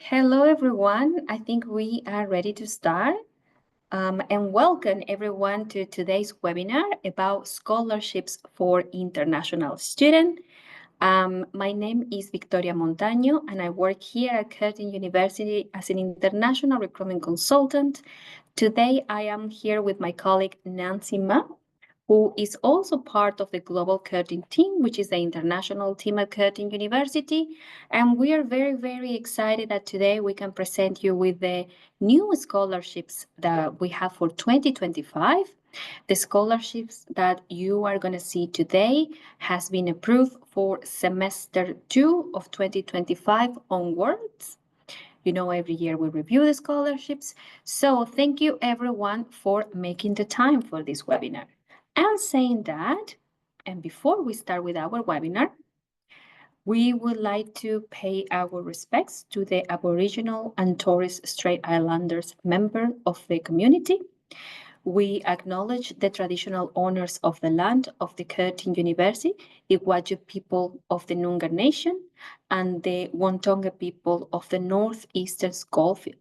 Hello, everyone. I think we are ready to start. And welcome everyone to today's webinar about scholarships for international students. My name is Victoria Montaño, and I work here at Curtin University as an international recruitment consultant. Today, I am here with my colleague Nancy Ma, who is also part of the Global Curtin team, which is the international team at Curtin University. And we are very, very excited that today we can present you with the new scholarships that we have for 2025. The scholarships that you are going to see today has been approved for semester 2 of 2025 onwards. You know, every year we review the scholarships. So thank you everyone for making the time for this webinar. And saying that, and before we start with our webinar, we would like to pay our respects to the Aboriginal and Torres Strait Islanders member of the community. We acknowledge the traditional owners of the land of the Curtin University, the Whadjuk people of the Noongar Nation, and the Wontonga people of the Northeastern Goldfield.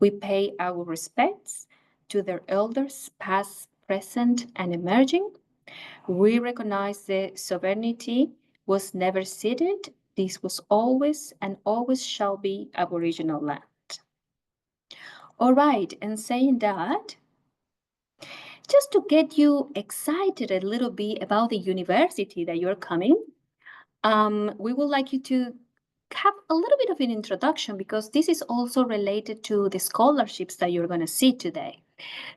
We pay our respects to their elders, past, present, and emerging. We recognize the sovereignty was never ceded. This was always and always shall be Aboriginal land. All right, and saying that, just to get you excited a little bit about the university that you're coming, we would like you to have a little bit of an introduction because this is also related to the scholarships that you're going to see today.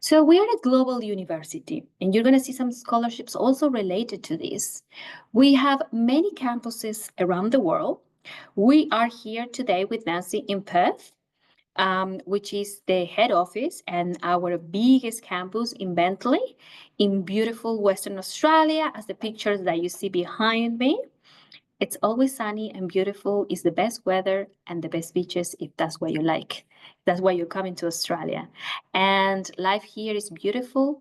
So we are a global university, and you're going to see some scholarships also related to this. We have many campuses around the world. We are here today with Nancy in Perth, which is the head office and our biggest campus in Bentley, in beautiful Western Australia, as the pictures that you see behind me. It's always sunny and beautiful. It's the best weather and the best beaches if that's what you like. That's why you're coming to Australia. And life here is beautiful.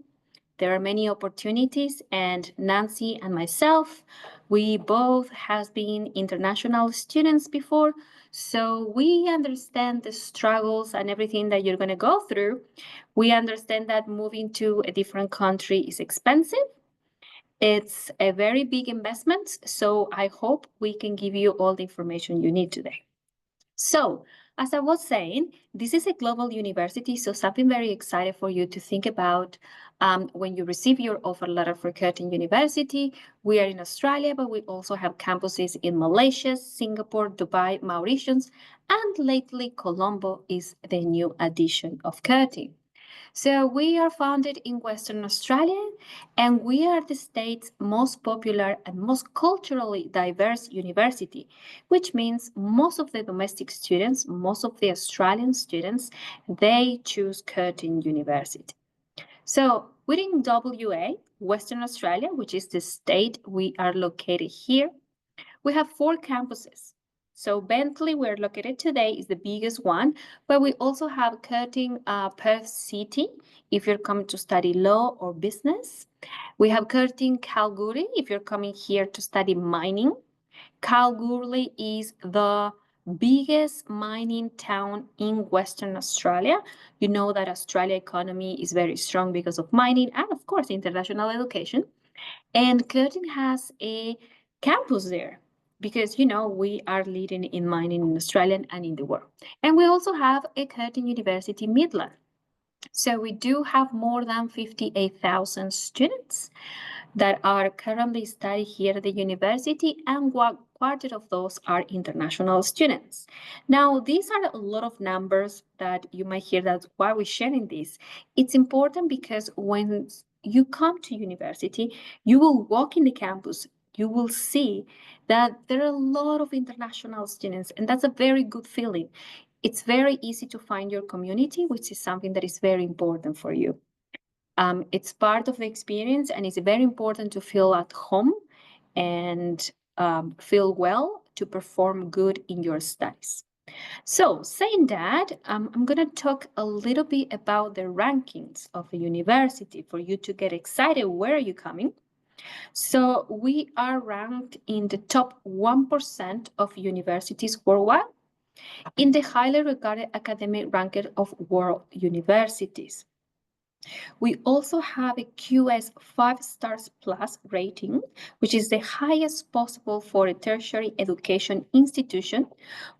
There are many opportunities, and Nancy and myself, we both have been international students before, so we understand the struggles and everything that you're going to go through. We understand that moving to a different country is expensive. It's a very big investment, so I hope we can give you all the information you need today. So, as I was saying, this is a global university, so something very exciting for you to think about when you receive your offer letter for Curtin University. We are in Australia, but we also have campuses in Malaysia, Singapore, Dubai, Mauritius, and lately Colombo is the new addition of Curtin. So we are founded in Western Australia, and we are the state's most popular and most culturally diverse university, which means most of the domestic students, most of the Australian students, they choose Curtin University. So within WA, Western Australia, which is the state we are located here, we have 4 campuses. So Bentley, where located today, is the biggest one, but we also have Curtin Perth City, if you're coming to study law or business. We have Curtin Kalgoorlie, if you're coming here to study mining. Kalgoorlie is the biggest mining town in Western Australia. You know that Australia economy is very strong because of mining and, of course, international education. And Curtin has a campus there because, you know, we are leading in mining in Australia and in the world. And we also have a Curtin University Midland. So we do have more than 58,000 students that are currently studying here at the university, and one quarter of those are international students. Now, these are a lot of numbers that you might hear that why are we sharing this? It's important because when you come to university, you will walk in the campus, you will see that there are a lot of international students, and that's a very good feeling. It's very easy to find your community, which is something that is very important for you. It's part of the experience, and it's very important to feel at home and feel well to perform good in your studies. So saying that, I'm going to talk a little bit about the rankings of the university for you to get excited. Where are you coming? So we are ranked in the top 1% of universities worldwide. in the highly regarded academic ranking of world universities. We also have a QS 5 stars plus rating, which is the highest possible for a tertiary education institution,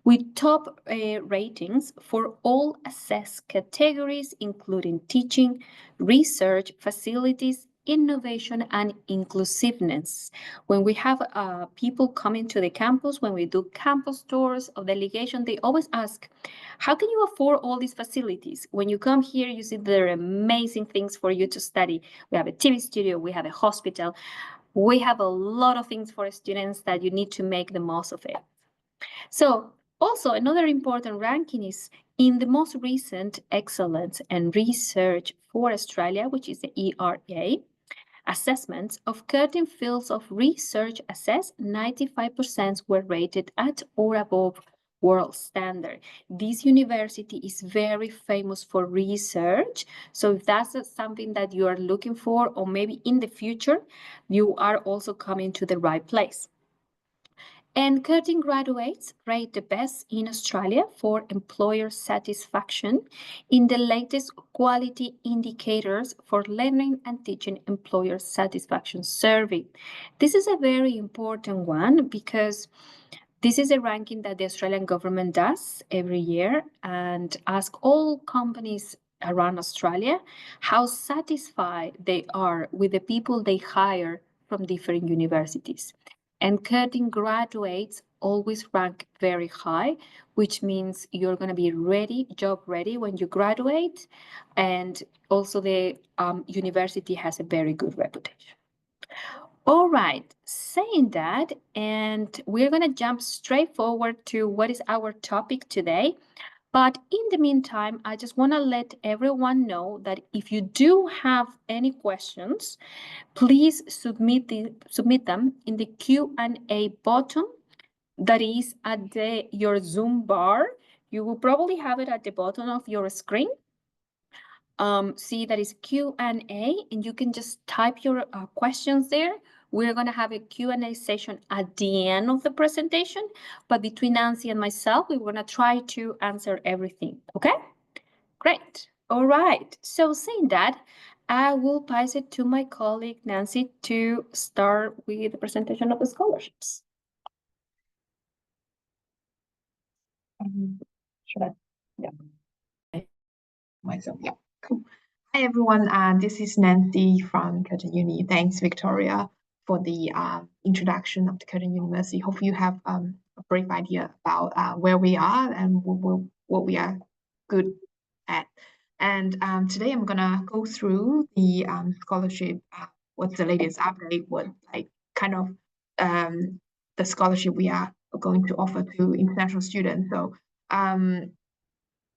with top ratings for all assessed categories, including teaching, research, facilities, innovation, and inclusiveness. When we have people coming to the campus, when we do campus tours of delegation, they always ask, how can you afford all these facilities? When you come here, you see there are amazing things for you to study. We have a TV studio, we have a hospital, we have a lot of things for students that you need to make the most of it. So also another important ranking is in the most recent excellence and research for Australia, which is the ERA, assessments of certain fields of research assessed, 95% were rated at or above world standard. This university is very famous for research. So if that's something that you are looking for, or maybe in the future, you are also coming to the right place. And Curtin graduates rate the best in Australia for employer satisfaction in the latest quality indicators for learning and teaching employer satisfaction survey. This is a very important one because this is a ranking that the Australian government does every year and ask all companies around Australia how satisfied they are with the people they hire from different universities. And Curtin graduates always rank very high, which means you're going to be ready, job ready when you graduate. And also the university has a very good reputation. All right, saying that, and we're going to jump straight forward to what is our topic today. But in the meantime, I just want to let everyone know that if you do have any questions, please submit them in the Q&A button that is at your Zoom bar. You will probably have it at the bottom of your screen. See that is Q&A, and you can just type your questions there. We're going to have a Q&A session at the end of the presentation, but between Nancy and myself, we're going to try to answer everything, okay? Great. All right. So saying that, I will pass it to my colleague, Nancy, to start with the presentation of the scholarships. Should I? Yeah. Myself. Yeah. Cool. Hi, everyone. This is Nancy from Curtin Uni. Thanks, Victoria, for the introduction of the Curtin University. Hopefully you have a brief idea about where we are and what we are good at. And today I'm gonna go through the scholarship, what's the latest update, what like kind of the scholarship we are going to offer to international students. So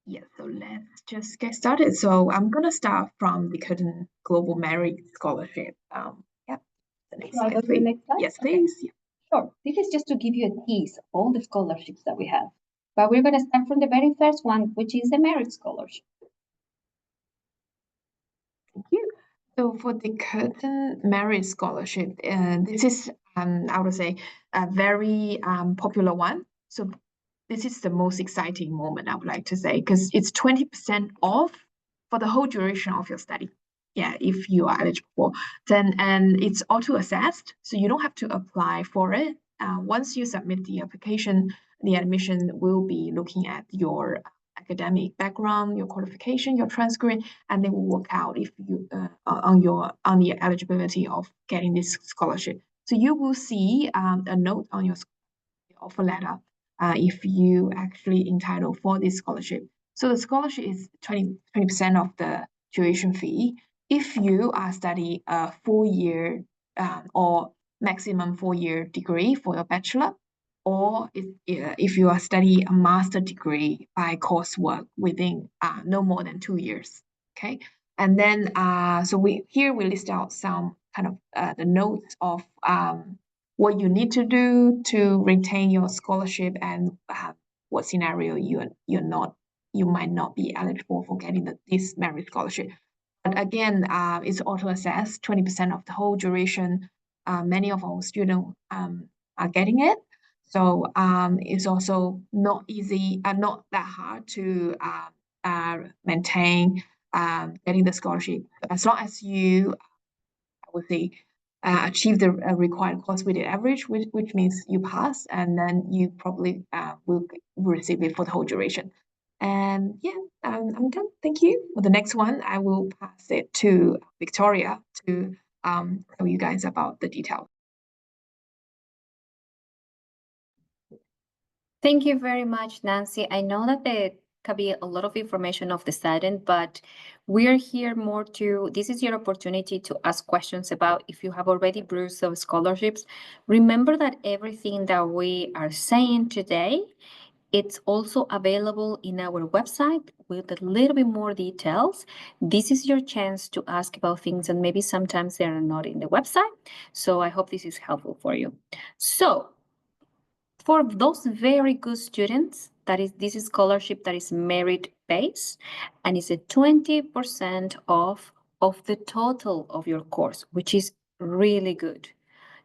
yeah, so let's just get started. So I'm gonna start from the Curtin Global Merit Scholarship. Yeah, the next Shall I go slide, to the please. next slide? Yes, Okay. please. Yeah. Sure. This is just to give you a tease of all the scholarships that we have. But we're going to start from the very first one, which is the Merit Scholarship. Thank you. So for the Curtin Merit Scholarship, this is, I would say, a very popular one. So this is the most exciting moment, I would like to say, because it's 20% off for the whole duration of your study. Yeah, if you are eligible, and it's auto-assessed, so you don't have to apply for it. Once you submit the application, the admission will be looking at your academic background, your qualification, your transcript, and they will work out if you on the eligibility of getting this scholarship. So you will see a note on your offer letter if you actually entitled for this scholarship. So the scholarship is 20% of the tuition fee if you are studying a 4-year or maximum 4-year degree for your bachelor, or if you are studying a master degree by coursework within no more than 2 years. Okay, and then so we list out some kind of the notes of what you need to do to retain your scholarship and what scenario you might not be eligible for getting this merit scholarship. But again, it's auto-assessed, 20% of the whole duration. Many of our students are getting it. So it's also not easy and not that hard to maintain getting the scholarship as long as you, I would say, achieve the required course weighted average, which means you pass, and then you probably will receive it for the whole duration. And yeah, I'm done. Thank you. For the next one, I will pass it to Victoria to tell you guys about the details. Thank you very much, Nancy. I know that there can be a lot of information of the student, but we're here more to, this is your opportunity to ask questions about if you have already bruised those scholarships. Remember that everything that we are saying today, it's also available in our website with a little bit more details. This is your chance to ask about things and maybe sometimes they are not in the website. So I hope this is helpful for you. So for those very good students, that is this is scholarship that is merit based and is a 20% off of the total of your course, which is really good.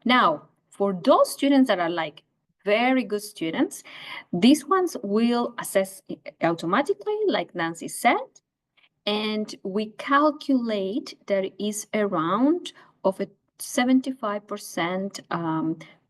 Now, for those students that are like very good students, these ones will assess automatically, like Nancy said, and we calculate there is around of a 75%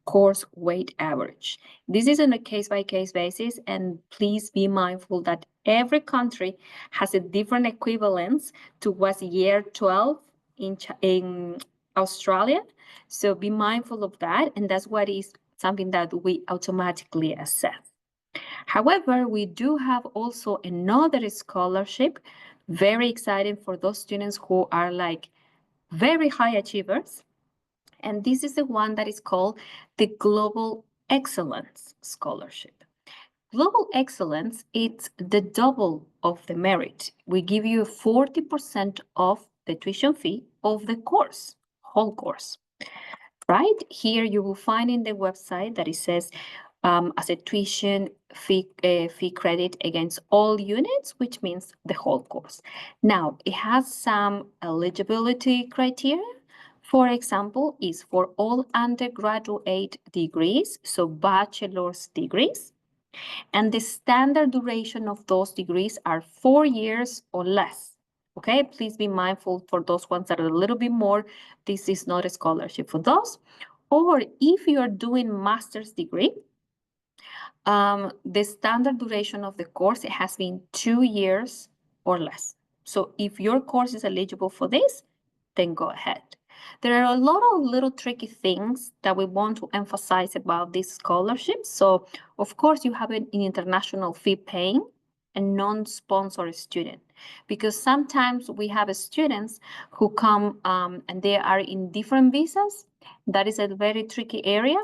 course weight average. This is on a case-by-case basis, and please be mindful that every country has a different equivalence to what's year 12 in Australia. So be mindful of that, and that's what is something that we automatically assess. However, we do have also another scholarship, very exciting for those students who are like very high achievers. And this is the one that is called the Global Excellence Scholarship. Global Excellence, it's the double of the merit. We give you 40% of the tuition fee of the course, whole course. Right here, you will find in the website that it says as a tuition fee credit against all units, which means the whole course. Now, it has some eligibility criteria. For example, is for all undergraduate degrees, so bachelor's degrees, and the standard duration of those degrees are 4 years or less. Okay, please be mindful for those ones that are a little bit more, this is not a scholarship for those. Or if you're doing master's degree, the standard duration of the course, it has been 2 years or less. So if your course is eligible for this, then go ahead. There are a lot of little tricky things that we want to emphasize about this scholarship. So of course you have an international fee paying a non-sponsor student, because sometimes we have students who come and they are in different visas. That is a very tricky area.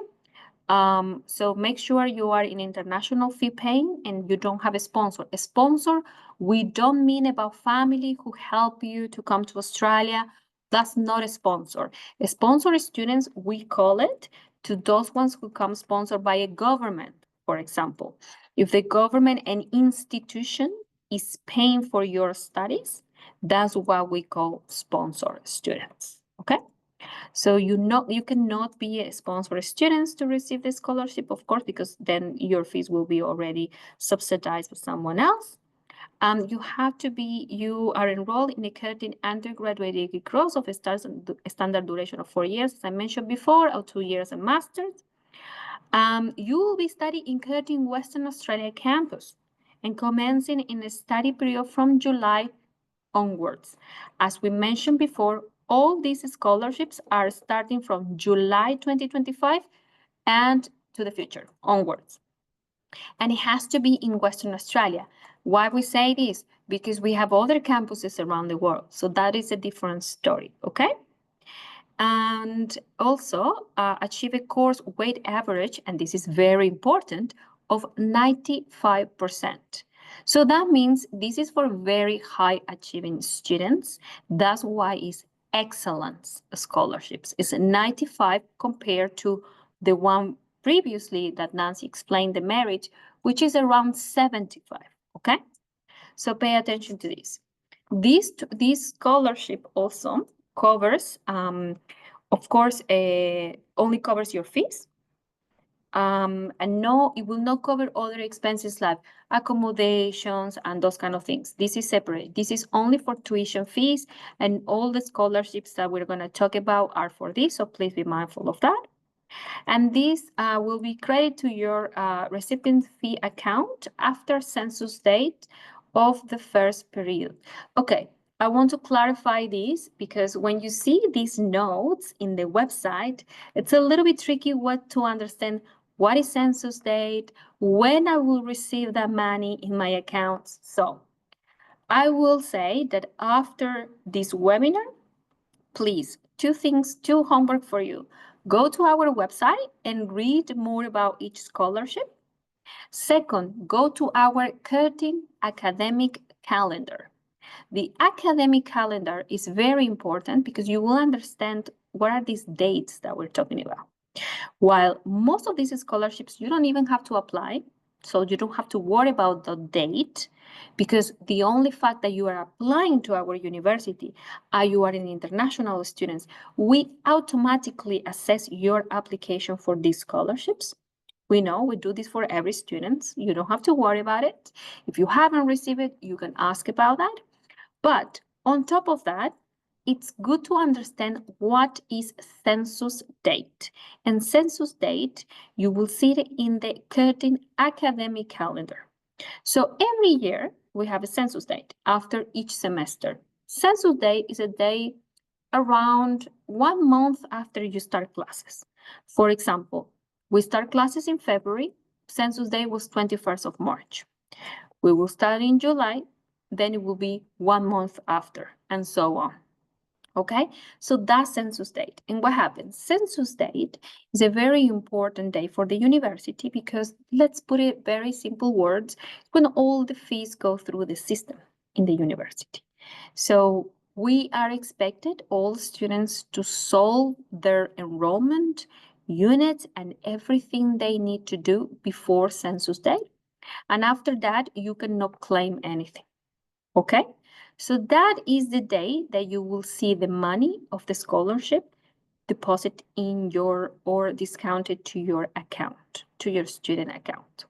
So make sure you are in international fee paying and you don't have a sponsor. A sponsor, we don't mean about family who help you to come to Australia. That's not a sponsor. A sponsor students, we call it, to those ones who come sponsored by a government, for example. If the government and institution is paying for your studies, that's what we call sponsor students, okay? So you cannot be a sponsor students to receive the scholarship, of course, because then your fees will be already subsidized by someone else. You are enrolled in a Curtin undergraduate degree course of a standard duration of 4 years, as I mentioned before, or 2 years a master's. You will be studying in Curtin Western Australia campus and commencing in a study period from July onwards. As we mentioned before, all these scholarships are starting from July 2025 and to the future onwards. And it has to be in Western Australia. Why we say this? Because we have other campuses around the world. So that is a different story, okay? And also achieve a course weight average, and this is very important, of 95%. So that means this is for very high achieving students. That's why it's excellence scholarships. It's 95 compared to the one previously that Nancy explained, the merit, which is around 75, okay? So pay attention to this. This scholarship also covers, of course, only covers your fees. And no, it will not cover other expenses like accommodations and those kind of things. This is separate. This is only for tuition fees, and all the scholarships that we're going to talk about are for this, so please be mindful of that. And this will be credited to your recipient fee account after census date of the first period. Okay, I want to clarify this because when you see these notes in the website, it's a little bit tricky what to understand what is census date, when I will receive that money in my accounts. So I will say that after this webinar, please, two homework for you. Go to our website and read more about each scholarship. Second, go to our Curtin academic calendar. The academic calendar is very important because you will understand what are these dates that we're talking about. While most of these scholarships, you don't even have to apply, so you don't have to worry about the date, because the only fact that you are applying to our university, you are an international student, we automatically assess your application for these scholarships. We know we do this for every student. You don't have to worry about it. If you haven't received it, you can ask about that. But on top of that, it's good to understand what is census date. And census date, you will see it in the Curtin academic calendar. So every year, we have a census date after each semester. Census day is a day around 1 month after you start classes. For example, we start classes in February, census day was 21st of March. We will start in July, then it will be 1 month after, and so on. Okay, so that's census date. And what happens? Census date is a very important day for the university because, let's put it very simple words, when all the fees go through the system in the university. So we are expected, all students, to solve their enrollment units and everything they need to do before census date. And after that, you cannot claim anything. Okay? So that is the day that you will see the money of the scholarship deposit in your or discounted to your account, to your student account.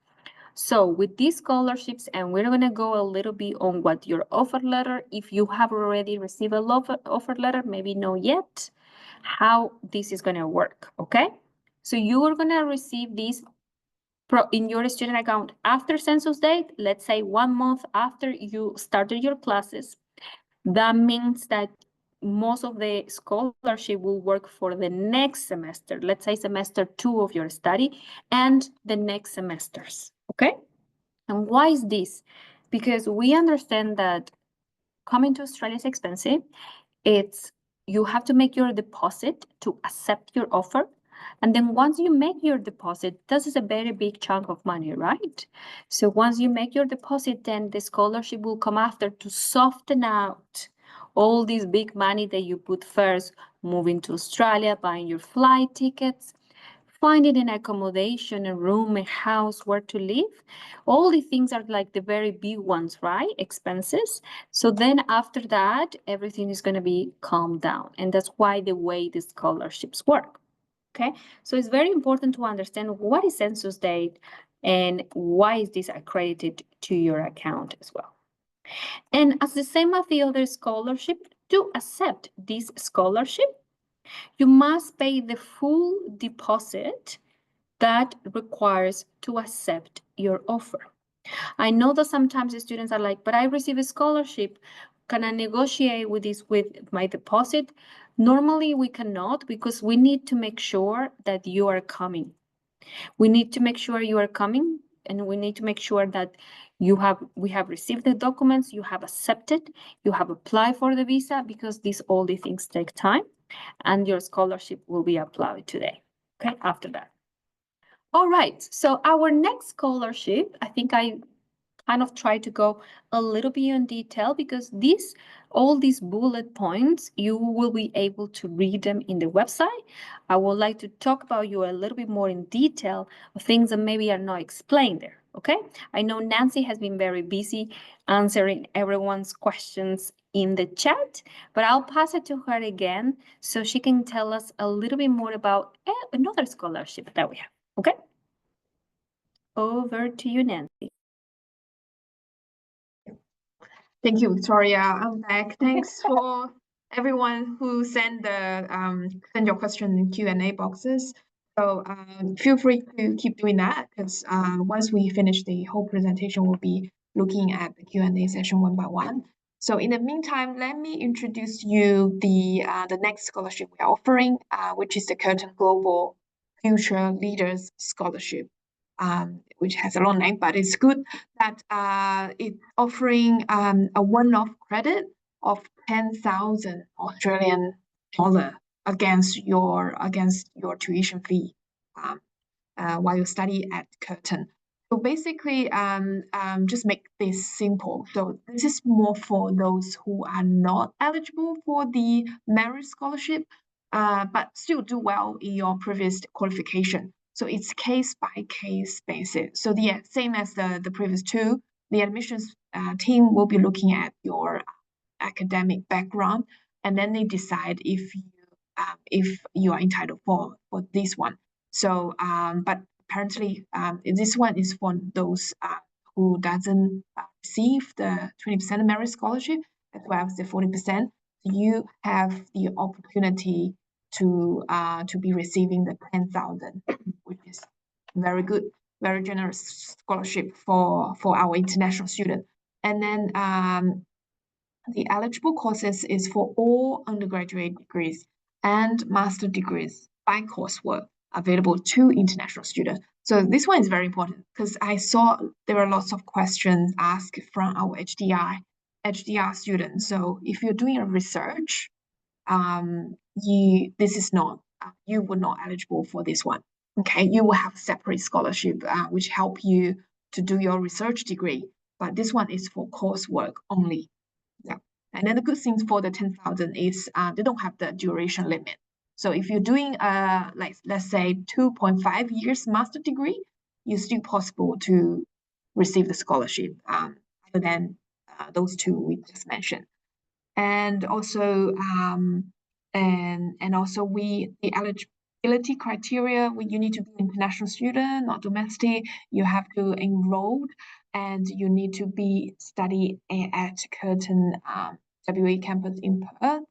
So with these scholarships, and we're going to go a little bit on what your offer letter, if you have already received a offer letter, maybe not yet, how this is going to work. Okay? So you are going to receive this in your student account after census date, let's say 1 month after you started your classes. That means that most of the scholarship will work for the next semester, let's say semester 2 of your study and the next semesters, okay? And why is this? Because we understand that coming to Australia is expensive. You have to make your deposit to accept your offer. And then once you make your deposit, this is a very big chunk of money, right? So once you make your deposit, then the scholarship will come after to soften out all this big money that you put first, moving to Australia, buying your flight tickets, finding an accommodation, a room, a house, where to live. All these things are like the very big ones, right? Expenses. So then after that, everything is going to be calmed down. And that's why the way the scholarships work. Okay. So it's very important to understand what is census date and why is this accredited to your account as well. And as the same as the other scholarship, to accept this scholarship, you must pay the full deposit that requires to accept your offer. I know that sometimes the students are like, but I receive a scholarship. Can I negotiate with this with my deposit? Normally we cannot, because we need to make sure that you are coming. We need to make sure you are coming, and we need to make sure that we have received the documents, you have accepted, you have applied for the visa, because all these things take time, and your scholarship will be applied today. Okay, after that. All right, so our next scholarship, I think I kind of try to go a little bit in detail, because all these bullet points, you will be able to read them in the website. I would like to talk about you a little bit more in detail of things that maybe are not explained there, okay? I know Nancy has been very busy answering everyone's questions in the chat, but I'll pass it to her again so she can tell us a little bit more about another scholarship that we have, okay? Over to you, Nancy. Thank you, Victoria. I'm back. Thanks for everyone who send your question in Q&A boxes. So feel free to keep doing that because once we finish the whole presentation, we'll be looking at the Q&A session one by one. So in the meantime, let me introduce you the next scholarship we're offering, which is the Curtin Global Future Leaders Scholarship, which has a long name, but it's good that it's offering a one-off credit of 10,000 Australian dollar against your tuition fee um, while you study at Curtin. So basically, just make this simple. So this is more for those who are not eligible for the merit scholarship, but still do well in your previous qualification. So it's case by case basis. So the same as the previous two, the admissions team will be looking at your academic background, and then they decide if you are entitled for this one. So, but apparently, this one is for those who doesn't receive the 20% merit scholarship as well as the 40%. You have the opportunity to be receiving the 10,000, which is very good, very generous scholarship for our international student. And then the eligible courses is for all undergraduate degrees and master degrees by coursework available to international students. So this one is very important because I saw there are lots of questions asked from our HDR students. So if you're doing a research, this is not you were not eligible for this one. Okay, you will have separate scholarship which help you to do your research degree, but this one is for coursework only. Yeah. And then the good thing for the 10,000 is they don't have the duration limit. So if you're doing like let's say 2.5 years master degree, you're still possible to receive the scholarship other than those two we just mentioned. And also and also the eligibility criteria, you need to be an international student, not domestic. You have to enroll and you need to be study at Curtin WA campus in Perth.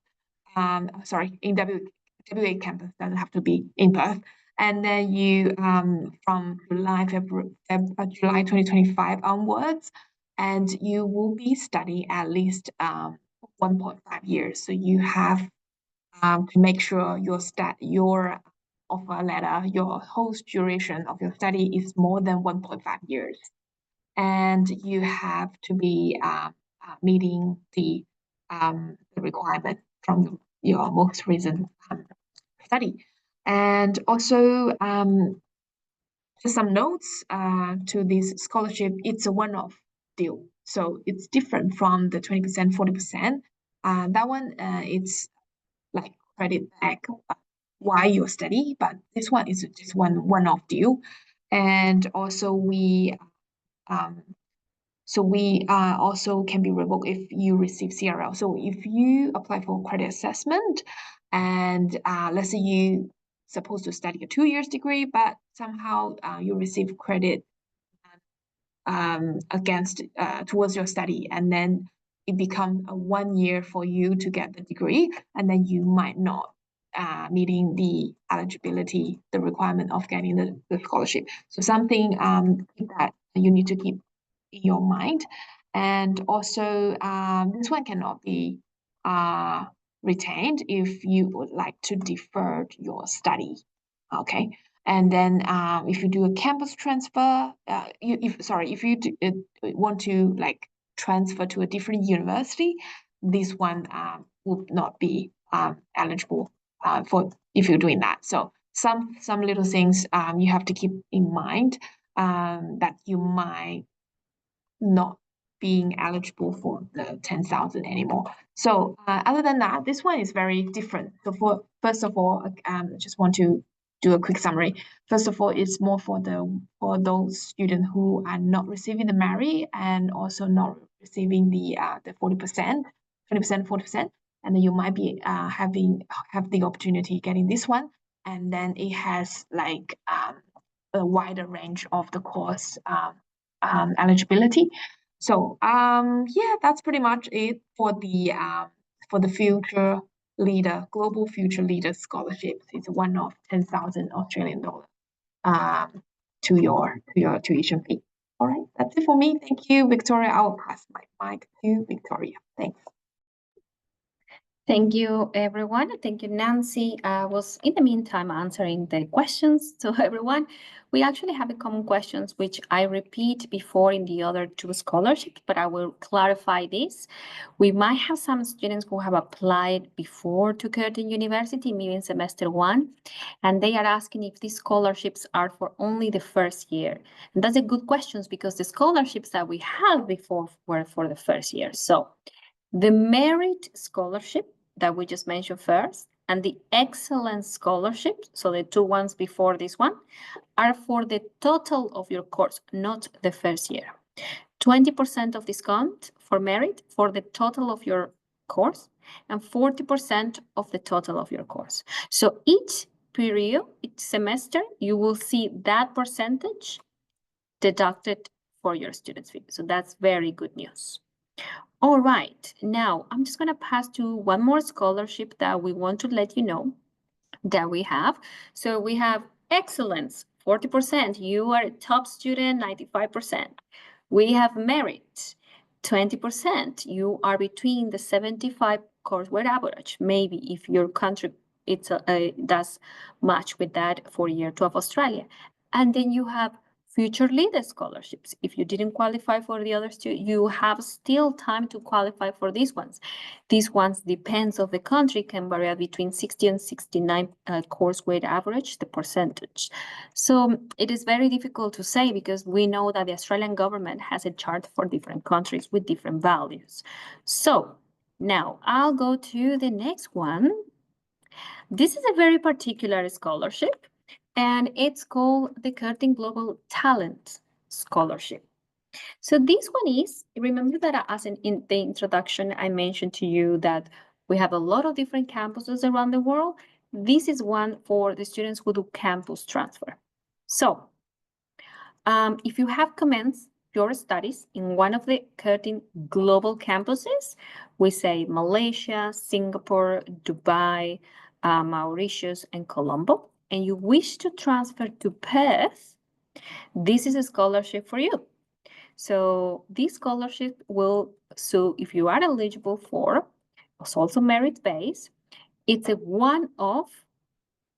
Sorry, in WA campus, doesn't have to be in Perth. And then you from July 2025 onwards, and you will be studying at least 1.5 years. So you have to make sure your offer letter, your whole duration of your study is more than 1.5 years. And you have to be meeting the requirement from your most recent study. And also just some notes to this scholarship. It's a one-off deal. So it's different from the 20%, 40%. That one, it's like credit back while you study, but this one is just one-off deal. And also um, we also can be revoked if you receive CRL. So if you apply for credit assessment and let's say you supposed to study a 2 years degree, but somehow you receive credit against towards your study, and then it becomes a 1 year for you to get the degree, and then you might not meeting the eligibility, the requirement of getting the scholarship. So something that you need to keep in your mind. And also, this one cannot be retained if you would like to defer your study. Okay. And then if you do a campus transfer, if you want to like transfer to a different university, this one would not be eligible for if you're doing that. So some little things you have to keep in mind that you might not being eligible for the 10,000 anymore. So other than that, this one is very different. So first of all, I just want to do a quick summary. First of all, it's more for those students who are not receiving the merit and also not receiving the 40%, 20%, 40%, and then you might be have the opportunity getting this one, and then it has like a wider range of the course eligibility. So yeah, that's pretty much it for the future leader global future leader scholarships. It's one of 10,000 Australian dollars to your tuition fee. All right, that's it for me. Thank you, Victoria. I will pass my mic to Victoria. Thanks. Thank you, everyone. Thank you, Nancy. I was, in the meantime, answering the questions to everyone. We actually have a common questions, which I repeat before in the other two scholarships, but I will clarify this. We might have some students who have applied before to Curtin University, maybe in semester one, and they are asking if these scholarships are for only the first year. And that's a good question because the scholarships that we had before were for the first year. So the merit scholarship that we just mentioned first and the excellence scholarship, so the two ones before this one, are for the total of your course, not the first year. 20% of discount for merit for the total of your course and 40% of the total of your course. So each period, each semester, you will see that percentage deducted for your student's fee. So that's very good news. All right, now I'm just going to pass to one more scholarship that we want to let you know that we have. So we have excellence, 40%. You are a top student, 95%. We have merit, 20%. You are between the 75 courseware average. Maybe if your country does match with that for year 12 Australia. And then you have future leader scholarships. If you didn't qualify for the others two, you have still time to qualify for these ones. These ones depends of the country, can vary between 60 and 69 course weight average, the percentage. So it is very difficult to say because we know that the Australian government has a chart for different countries with different values. So now I'll go to the next one. This is a very particular scholarship and it's called the Curtin Global Talent Scholarship. So this one is, remember that as in the introduction, I mentioned to you that we have a lot of different campuses around the world. This is one for the students who do campus transfer. So if you have commenced your studies in one of the Curtin global campuses, we say Malaysia, Singapore, Dubai, Mauritius, and Colombo, and you wish to transfer to Perth, this is a scholarship for you. So this scholarship will, so if you are eligible for, it's also merit-based, it's a one-off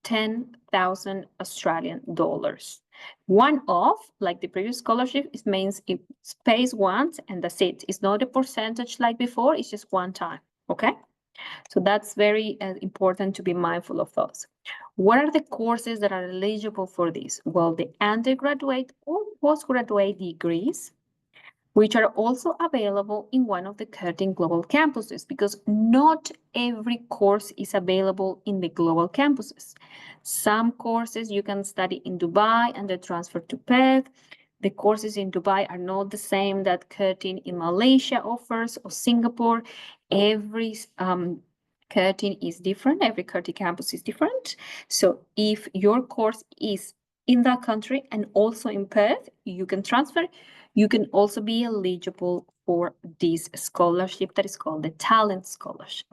10,000 Australian dollars. One-off, like the previous scholarship, it means it pays once and that's it. It's not a percentage like before, it's just one time, okay? So that's very important to be mindful of those. What are the courses that are eligible for this? Well, the undergraduate or postgraduate degrees, which are also available in one of the Curtin global campuses, because not every course is available in the global campuses. Some courses you can study in Dubai and then transfer to Perth. The courses in Dubai are not the same that Curtin in Malaysia offers or Singapore. Every Curtin is different. Every Curtin campus is different. So if your course is in that country and also in Perth, you can transfer. You can also be eligible for this scholarship that is called the Talent Scholarship.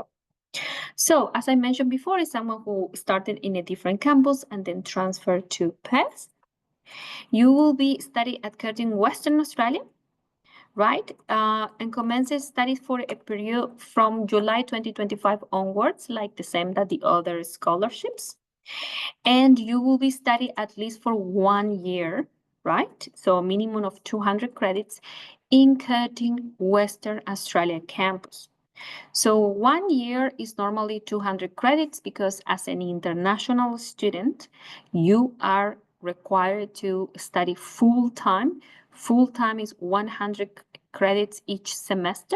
So as I mentioned before, is someone who started in a different campus and then transferred to Perth. You will be studying at Curtin Western Australia, right? And commences studies for a period from July 2025 onwards, like the same that the other scholarships. And you will be studying at least for 1 year, right? So a minimum of 200 credits in Curtin Western Australia campus. So 1 year is normally 200 credits because as an international student, you are required to study full time. Full time is 100 credits each semester.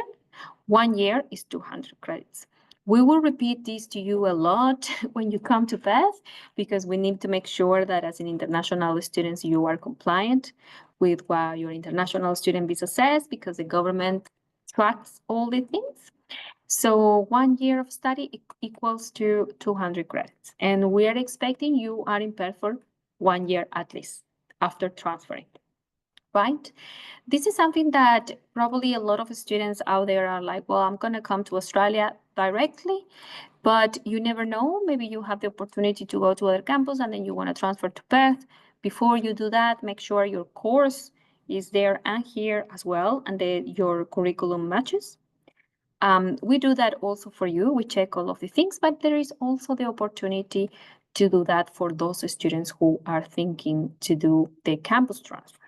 1 year is 200 credits. We will repeat this to you a lot when you come to Perth because we need to make sure that as an international student, you are compliant with what your international student visa says because the government tracks all the things. So 1 year of study equals to 200 credits. And we are expecting you are in Perth for 1 year at least. after transferring, right? This is something that probably a lot of students out there are like, well, I'm going to come to Australia directly, but you never know. Maybe you have the opportunity to go to other campus and then you want to transfer to Perth. Before you do that, make sure your course is there and here as well, and that your curriculum matches. We do that also for you. We check all of the things, but there is also the opportunity to do that for those students who are thinking to do the campus transfer.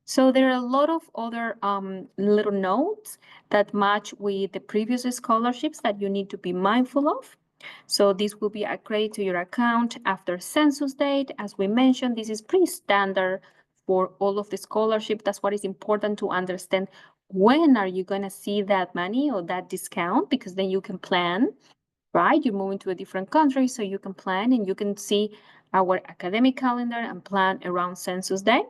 So there are a lot of other little notes that match with the previous scholarships that you need to be mindful of. So this will be a credit to your account after census date. As we mentioned, this is pretty standard for all of the scholarship. That's what is important to understand. When are you going to see that money or that discount? Because then you can plan, right? You're moving to a different country, so you can plan and you can see our academic calendar and plan around census day.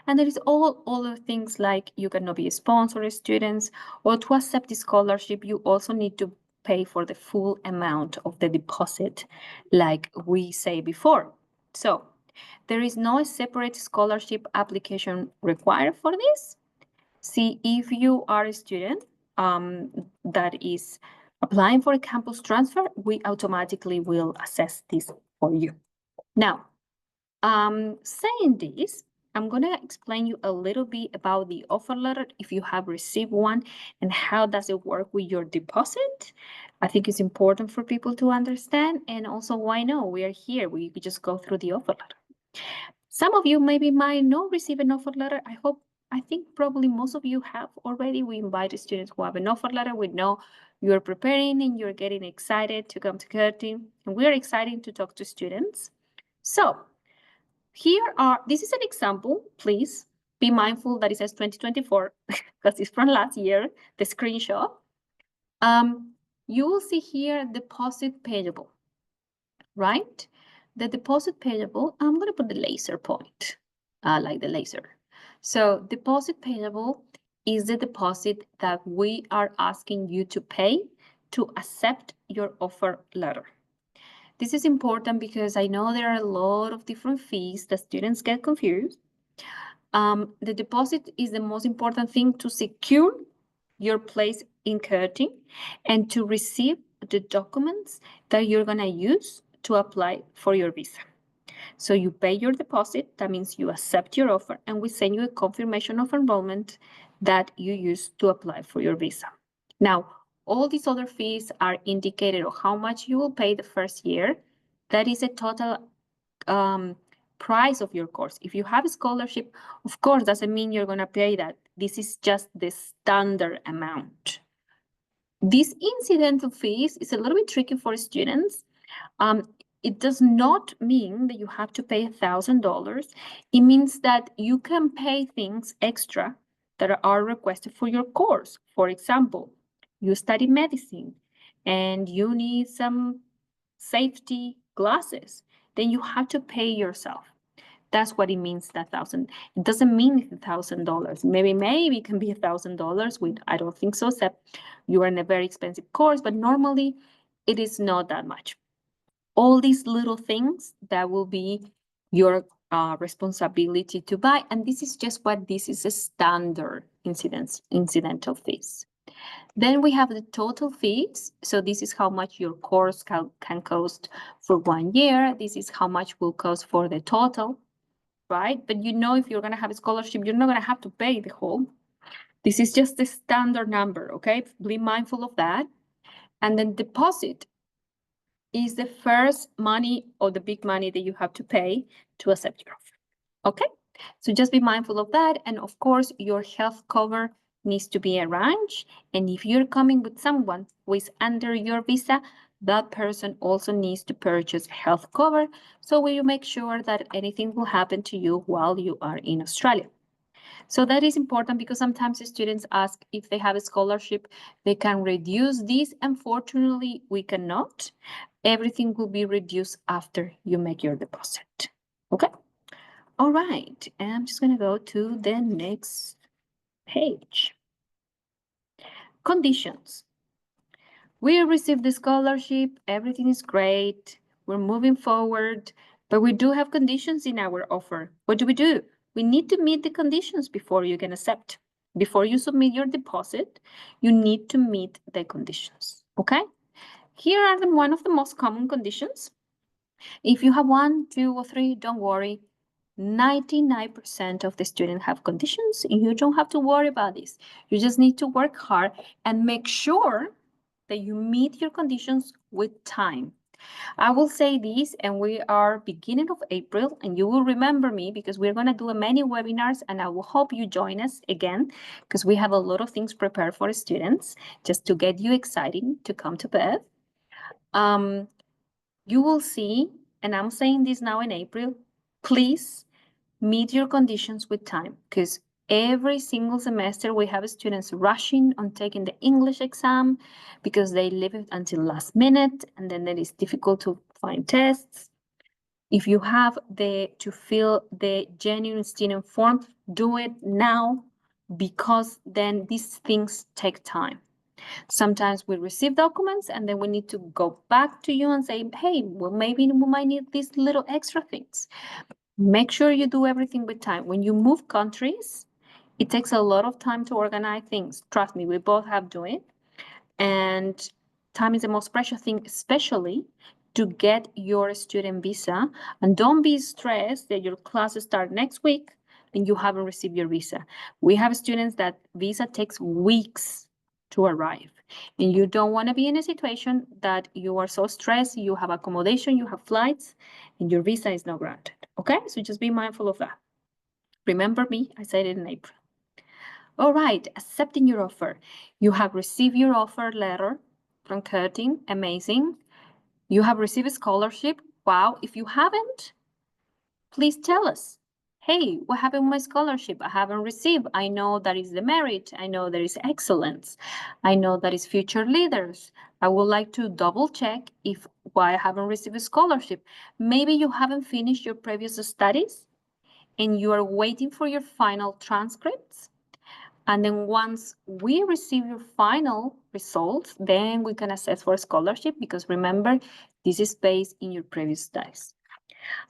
And there is all other things like you cannot be a sponsor of students, or to accept the scholarship, you also need to pay for the full amount of the deposit, like we say before. So there is no separate scholarship application required for this. See, if you are a student that is applying for a campus transfer, we automatically will assess this for you. Now, saying this, I'm going to explain you a little bit about the offer letter if you have received one and how does it work with your deposit. I think it's important for people to understand, and also why no, we are here. We could just go through the offer letter. Some of you maybe might not receive an offer letter. I think probably most of you have already. We invite students who have an offer letter. We know you're preparing and you're getting excited to come to Curtin, and we're excited to talk to students. So this is an example, please be mindful that it says 2024 because it's from last year, the screenshot. You will see here deposit payable, right? The deposit payable, I'm going to put the laser point, like the laser. So deposit payable is the deposit that we are asking you to pay to accept your offer letter. This is important because I know there are a lot of different fees that students get confused. The deposit is the most important thing to secure your place in Curtin and to receive the documents that you're going to use to apply for your visa. So you pay your deposit, that means you accept your offer, and we send you a confirmation of enrollment that you use to apply for your visa. Now, all these other fees are indicated of how much you will pay the first year. That is a total price of your course. If you have a scholarship, of course, doesn't mean you're going to pay that. This is just the standard amount. This incidental fees is a little bit tricky for students. It does not mean that you have to pay $1,000. It means that you can pay things extra that are requested for your course. For example, you study medicine and you need some safety glasses, then you have to pay yourself. That's what it means, that thousand. It doesn't mean $1,000. Maybe it can be $1,000. I don't think so, except you are in a very expensive course, but normally it is not that much. All these little things that will be your responsibility to buy, and this is just what this is a standard incidental fees. Then we have the total fees. So this is how much your course can cost for 1 year. This is how much will cost for the total, right? But you know, if you're going to have a scholarship, you're not going to have to pay the whole. This is just the standard number, okay? Be mindful of that. And then deposit is the first money or the big money that you have to pay to accept your offer, okay? So just be mindful of that. And of course, your health cover needs to be arranged. And if you're coming with someone who is under your visa, that person also needs to purchase health cover. So will you make sure that anything will happen to you while you are in Australia? So that is important because sometimes students ask if they have a scholarship, they can reduce this. Unfortunately, we cannot. Everything will be reduced after you make your deposit. Okay? All right, and I'm just going to go to the next page. Conditions. We received the scholarship. Everything is great. We're moving forward. But we do have conditions in our offer. What do? We need to meet the conditions before you can accept. Before you submit your deposit, you need to meet the conditions, okay? Here are one of the most common conditions. If you have 1, 2, or 3, don't worry. 99% of the students have conditions, and you don't have to worry about this. You just need to work hard and make sure that you meet your conditions with time. I will say this, and we are beginning of April, and you will remember me because we're going to do many webinars, and I will hope you join us again because we have a lot of things prepared for students just to get you excited to come to Beth. You will see, and I'm saying this now in April, please meet your conditions with time because every single semester we have students rushing on taking the English exam because they leave it until last minute, and then it is difficult to find tests. If you have to fill the genuine student form, do it now because then these things take time. Sometimes we receive documents and then we need to go back to you and say, hey, well, maybe we might need these little extra things. Make sure you do everything with time. When you move countries, it takes a lot of time to organize things. Trust me, we both have doing it. And time is the most precious thing, especially to get your student visa. And don't be stressed that your classes start next week and you haven't received your visa. We have students that visa takes weeks to arrive. And you don't want to be in a situation that you are so stressed, you have accommodation, you have flights, and your visa is not granted. Okay, so just be mindful of that. Remember me, I said it in April. All right, accepting your offer. You have received your offer letter from Curtin. Amazing. You have received a scholarship. Wow. If you haven't, please tell us. Hey, what happened with my scholarship? I haven't received. I know that is the merit. I know there is excellence. I know that is future leaders. I would like to double check if why I haven't received a scholarship. Maybe you haven't finished your previous studies and you are waiting for your final transcripts. And then once we receive your final results, then we can assess for a scholarship because remember, this is based in your previous studies.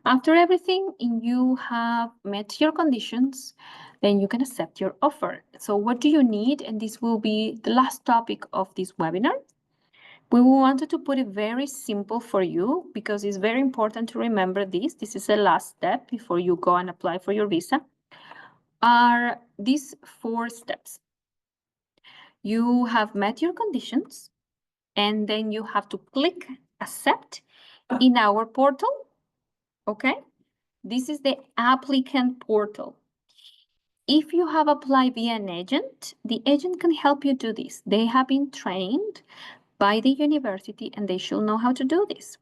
After everything and you have met your conditions, then you can accept your offer. So what do you need? And this will be the last topic of this webinar. We wanted to put it very simple for you because it's very important to remember this. This is the last step before you go and apply for your visa. Are these 4 steps. You have met your conditions, and then you have to click accept in our portal, okay? This is the applicant portal. If you have applied via an agent, the agent can help you do this. They have been trained by the university and they should know how to do this.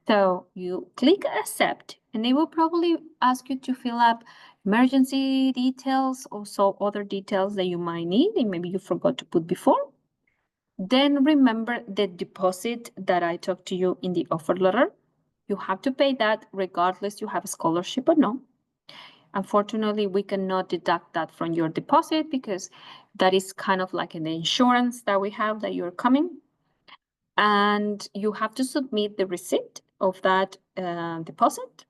So you click accept and they will probably ask you to fill up emergency details, also other details that you might need and maybe you forgot to put before. Then remember the deposit that I talked to you in the offer letter. You have to pay that regardless you have a scholarship or no. Unfortunately, we cannot deduct that from your deposit because that is kind of like an insurance that we have that you're coming. And you have to submit the receipt of that deposit.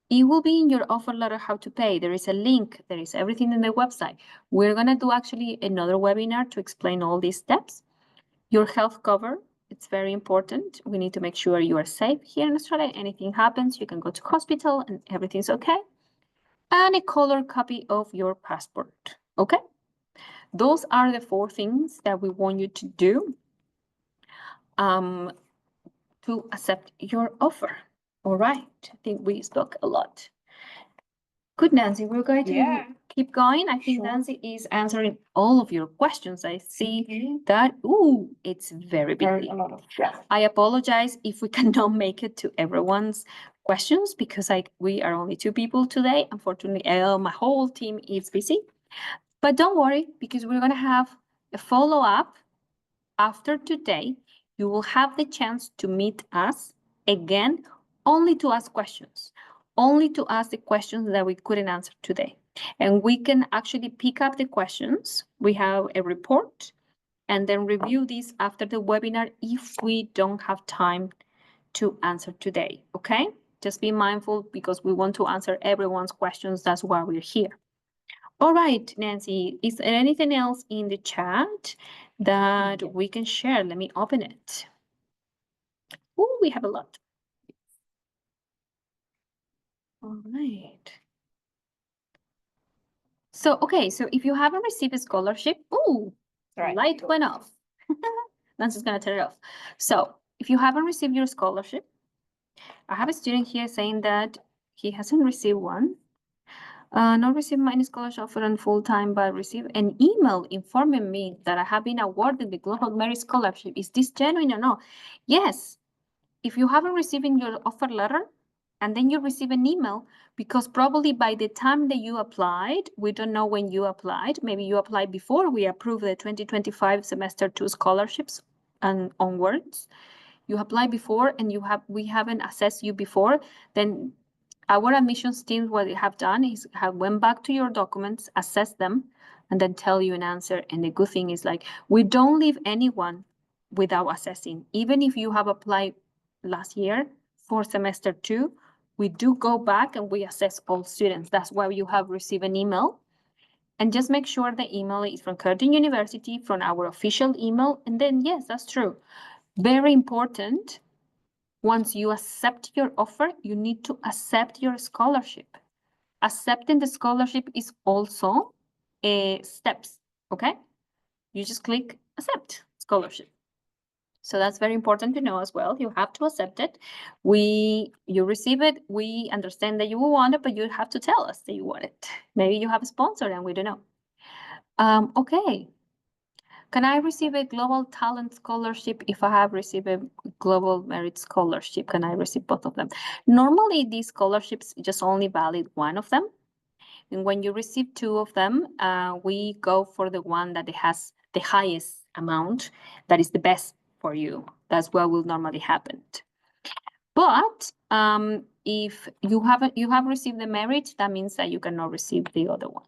It will be in your offer letter how to pay. There is a link. There is everything in the website. We're going to do actually another webinar to explain all these steps. Your health cover, it's very important. We need to make sure you are safe here in Australia. Anything happens, you can go to hospital and everything's okay. And a color copy of your passport, okay? Those are the 4 things that we want you to do to accept your offer. All right, I think we spoke a lot. Good, Nancy. We're going to keep going. I think Nancy is answering all of your questions. I see that. Ooh, it's very busy. I apologize if we cannot make it to everyone's questions because we are only 2 people today. Unfortunately, my whole team is busy. But don't worry because we're going to have a follow-up after today. You will have the chance to meet us again, only to ask questions. Only to ask the questions that we couldn't answer today. And we can actually pick up the questions. We have a report and then review this after the webinar if we don't have time to answer today, okay? Just be mindful because we want to answer everyone's questions. That's why we're here. All right, Nancy, is there anything else in the chat that we can share? Let me open it. Oh, we have a lot. All right. So, okay, so if you haven't received a scholarship, light went off. Nancy's gonna turn it off. So, if you haven't received your scholarship, I have a student here saying that he hasn't received one. Not received my scholarship offer on full-time, but received an email informing me that I have been awarded the Global Merit Scholarship. Is this genuine or no? Yes. If you haven't received your offer letter, and then you receive an email, because probably by the time that you applied, we don't know when you applied, maybe you applied before we approved the 2025 semester 2 scholarships and onwards. You applied before and we haven't assessed you before, then our admissions team, what they have done is have went back to your documents, assessed them, and then tell you an answer. And the good thing is, like, we don't leave anyone without assessing. Even if you have applied last year for semester 2, we do go back and we assess all students. That's why you have received an email. And just make sure the email is from Curtin University, from our official email. And then, yes, that's true. Very important. Once you accept your offer, you need to accept your scholarship. Accepting the scholarship is also steps, okay? You just click accept scholarship. So that's very important to know as well. You have to accept it. You receive it. We understand that you will want it, but you have to tell us that you want it. Maybe you have a sponsor and we don't know. Okay. Can I receive a Global Talent Scholarship if I have received a Global Merit Scholarship? Can I receive both of them? Normally, these scholarships just only valid one of them. And when you receive two of them, we go for the one that has the highest amount, that is the best for you. That's what will normally happen. But if you have received the merit, that means that you cannot receive the other one.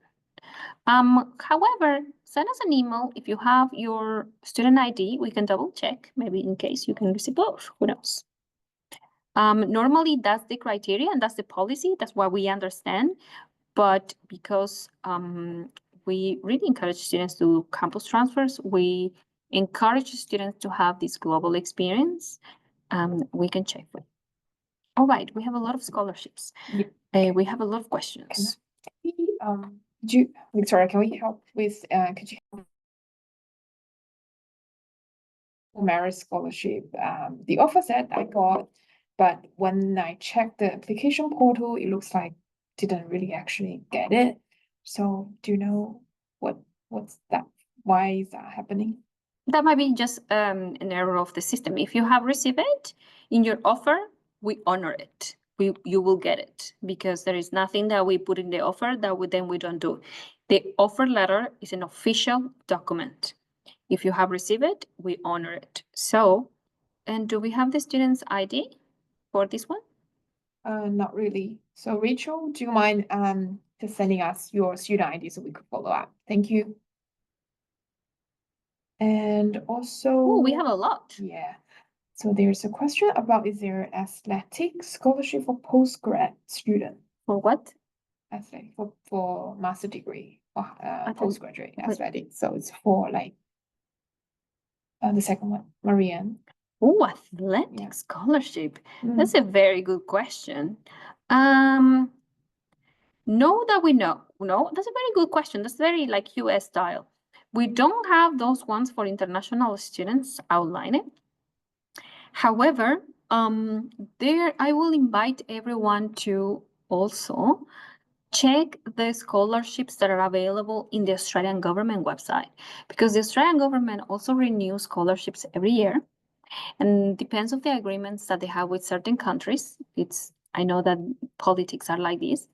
However, send us an email if you have your student ID. We can double check, maybe in case you can receive both. Who knows? Normally, that's the criteria and that's the policy. That's what we understand. But because we really encourage students to do campus transfers, we encourage students to have this global experience. We can check for you. All right, we have a lot of scholarships. We have a lot of questions. Victoria, can we help with, could you help merit scholarship? The offer set I got, but when I checked the application portal, it looks like didn't really actually get it. So do you know what's that? Why is that happening? That might be just an error of the system. If you have received it in your offer, we honor it. You will get it because there is nothing that we put in the offer that we don't do. The offer letter is an official document. If you have received it, we honor it. So, and do we have the student's ID for this one? Not really. So Rachel, do you mind just sending us your student ID so we could follow up? Thank you. And also, Oh, we have a lot. Yeah. So there's a question about, is there athletic scholarship for postgrad student? For what? Athletic for master degree or postgraduate Okay. athletic. So it's for like the second one, Marianne. Oh, athletic scholarship. That's a very good question. No, that we know. No, that's a very good question. That's very like US style. We don't have those ones for international students outlined. However, there I will invite everyone to also check the scholarships that are available in the Australian government website, because the Australian government also renews scholarships every year, and depends on the agreements that they have with certain countries. I know that politics are like this.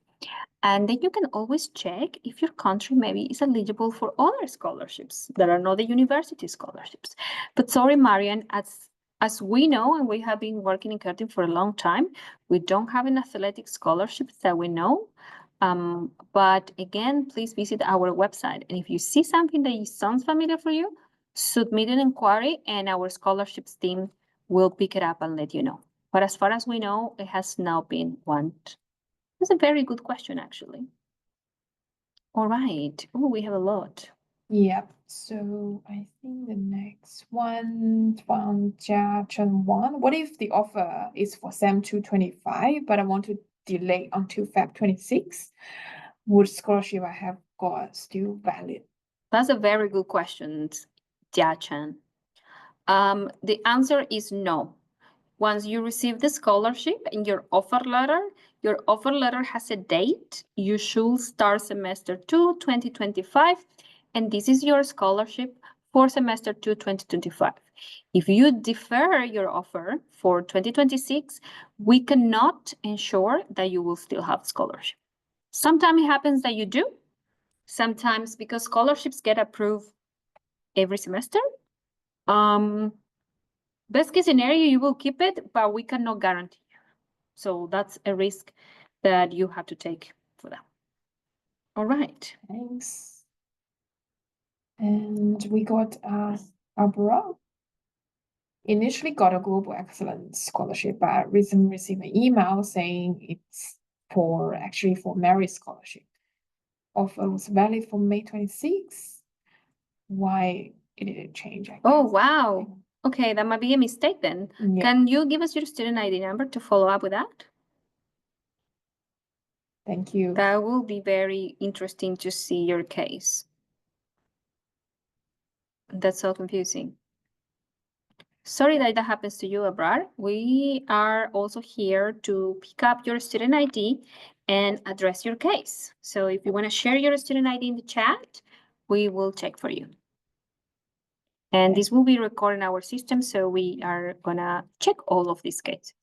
And then you can always check if your country maybe is eligible for other scholarships that are not the university scholarships. But sorry, Marian, as we know, and we have been working in Curtin for a long time, we don't have an athletic scholarships that we know. But again, please visit our website. And if you see something that sounds familiar for you, submit an inquiry and our scholarships team will pick it up and let you know. But as far as we know, it has not been one. That's a very good question, actually. All right. Oh, we have a lot. Yep. So I think the next one from Jia Chen Wan. What if the offer is for Sem 225, but I want to delay until Feb 26? Would scholarship I have got still valid? That's a very good question, Jia Chen. The answer is no. Once you receive the scholarship in your offer letter has a date. You should start semester 2, 2025, and this is your scholarship for semester 2, 2025. If you defer your offer for 2026, we cannot ensure that you will still have scholarship. Sometimes it happens that you do. Sometimes because scholarships get approved every semester. Best case scenario, you will keep it, but we cannot guarantee. So that's a risk that you have to take for that. All right. Thanks. And we got Abra. Initially got a Global Excellence Scholarship, but recently received an email saying it's actually for merit scholarship. Offer was valid for May 26th. Why it didn't change, I guess. Oh, wow. Okay, that might be a mistake then. Yeah. Can you give us your student ID number to follow up with that? Thank you. That will be very interesting to see your case. That's so confusing. Sorry that happens to you, Abrar. We are also here to pick up your student ID and address your case. So if you want to share your student ID in the chat, we will check for you. And this will be recorded in our system, so we are gonna check all of these cases.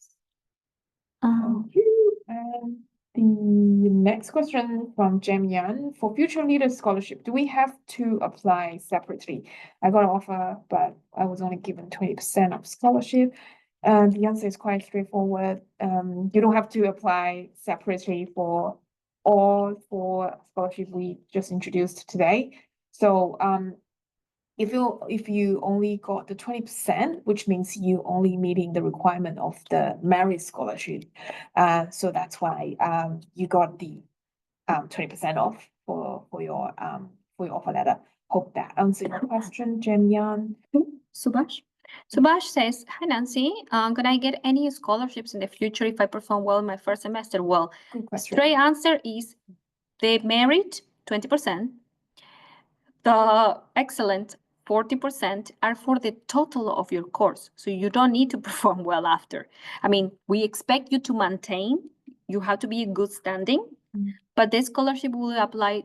Thank you. And the next question from Jem Yan. For Future Leaders Scholarship, do we have to apply separately? I got an offer, but I was only given 20% of scholarship. The answer is quite straightforward. You don't have to apply separately for all four scholarship we just introduced today. So if you only got the 20%, which means you only meeting the requirement of the merit scholarship. So that's why you got the 20% off for your offer letter. Hope that answered your question, Jen Yan. Subash. Subash says, hi, Nancy. Could I get any scholarships in the future if I perform well in my first semester? Well, Good question. straight answer is the merit, 20%. The excellent, 40% are for the total of your course. So you don't need to perform well after. I mean, we expect you to maintain, you have to be in good standing, but the scholarship will apply